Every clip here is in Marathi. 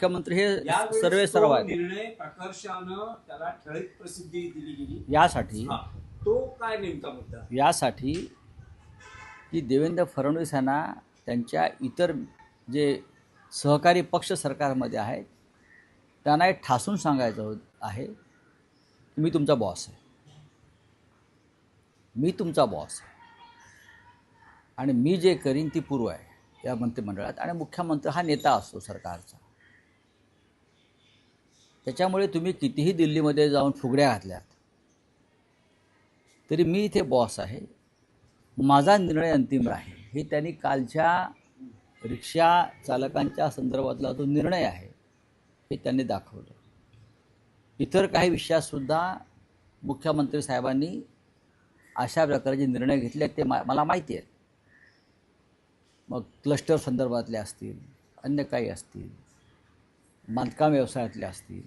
मुख्यमंत्री हे यावेळेस सर्वे तो सर्व आहेत. निर्णय प्रकर्षानं त्याला ठळक प्रसिद्धी दिली गेली. यासाठी हा, तो काय नेमका मुद्दा? यासाठी की देवेंद्र फडणवीस यांना त्यांच्या इतर जे सहकारी पक्ष सरकारमध्ये आहेत त्यांना हे ठासून सांगायचं आहे की मी तुमचा बॉस आहे, मी तुमचा बॉस आहे आणि मी जे करीन ती पूर्व आहे या मंत्रिमंडळात. आणि मुख्यमंत्री हा नेता असतो सरकारचा. त्याच्यामुळे तुम्ही कितीही दिल्लीमध्ये जाऊन फुगड्या घातल्यात तरी मी इथे बॉस आहे, माझा निर्णय अंतिम राहील. हे त्यांनी कालच्या रिक्षा चालकांच्या संदर्भातला जो निर्णय आहे हे त्यांनी दाखवलं. इतर काही विषयातसुद्धा मुख्यमंत्री साहेबांनी अशा प्रकारचे निर्णय घेतले ते मला माहिती आहेत. मग क्लस्टर संदर्भातले असतील, अन्य काही असतील, बांधकाम व्यवसायातले असतील.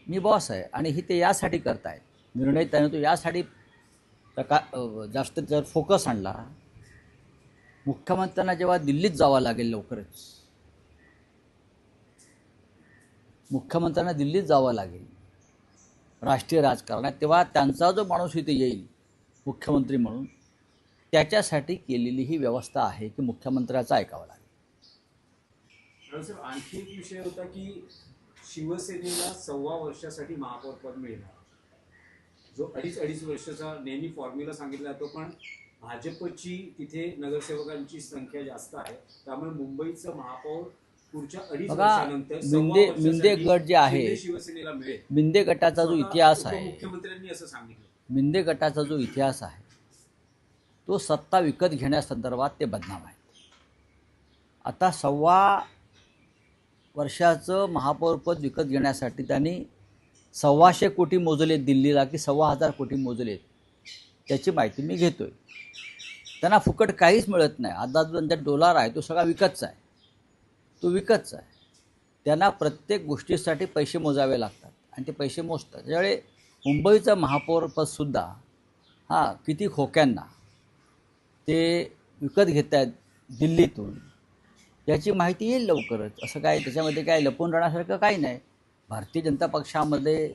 मी बॉस आहे आणि हे ते यासाठी करतायत निर्णय. त्याने तो यासाठी जास्त जर फोकस आणला, मुख्यमंत्र्यांना जेव्हा दिल्लीत जावं लागेल लवकरच, मुख्यमंत्र्यांना दिल्लीत जावं लागेल राष्ट्रीय राजकारणात, तेव्हा त्यांचा जो माणूस इथे येईल मुख्यमंत्री म्हणून, त्याच्यासाठी केलेली ही व्यवस्था आहे की मुख्यमंत्र्याचं ऐकावं लागेल. साहेब, आणखी एक विषय होता की शिवसेनेला 1.25 वर्षासाठी महापौर पद मिळणार, जो अडीच वर्षाचा नेहमी फॉर्म्युला सांगितला जातो. पण भाजपची तिथे नगरसेवकांची संख्या जास्त आहे, त्यामुळे मुंबईचं महापौर पुढच्या 2.5 वर्षानंतर मिंदे गट जे आहे, शिवसेनेला मिळेल. मिंदे गटाचा जो इतिहास आहे, मुख्यमंत्र्यांनी असं सांगितलं. मिंदे गटाचा जो इतिहास आहे तो सत्ता विकत घेण्यासंदर्भात ते बदनाम आहे. आता 1.25 वर्षाचं महापौरपद विकत घेण्यासाठी त्यांनी 1,200 कोटी मोजलेत दिल्लीला की 1,000 कोटी मोजलेत, त्याची माहिती मी घेतोय. त्यांना फुकट काहीच मिळत नाही. आता जो त्यांचा डॉलर आहे तो सगळा विकतचा आहे, तो विकतचा आहे. त्यांना प्रत्येक गोष्टीसाठी पैसे मोजावे लागतात आणि ते पैसे मोजतात. त्यामुळे मुंबईचं महापौरपदसुद्धा किती खोक्यांना ते विकत घेत आहेत दिल्लीतून, याची माहिती येईल लवकरच. असं काय त्याच्यामध्ये काय लपून राहण्यासारखं काही नाही. भारतीय जनता पक्षामध्ये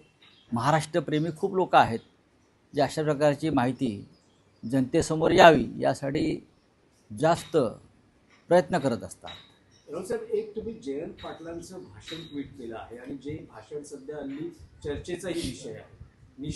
महाराष्ट्रप्रेमी खूप लोक आहेत जे अशा प्रकारची माहिती जनतेसमोर यावी यासाठी जास्त प्रयत्न करत असतात. साहेब, एक तुम्ही जयंत पाटलांचं भाषण ट्विट केलं आहे आणि जे भाषण सध्या हल्ली चर्चेचाही विषय आहे.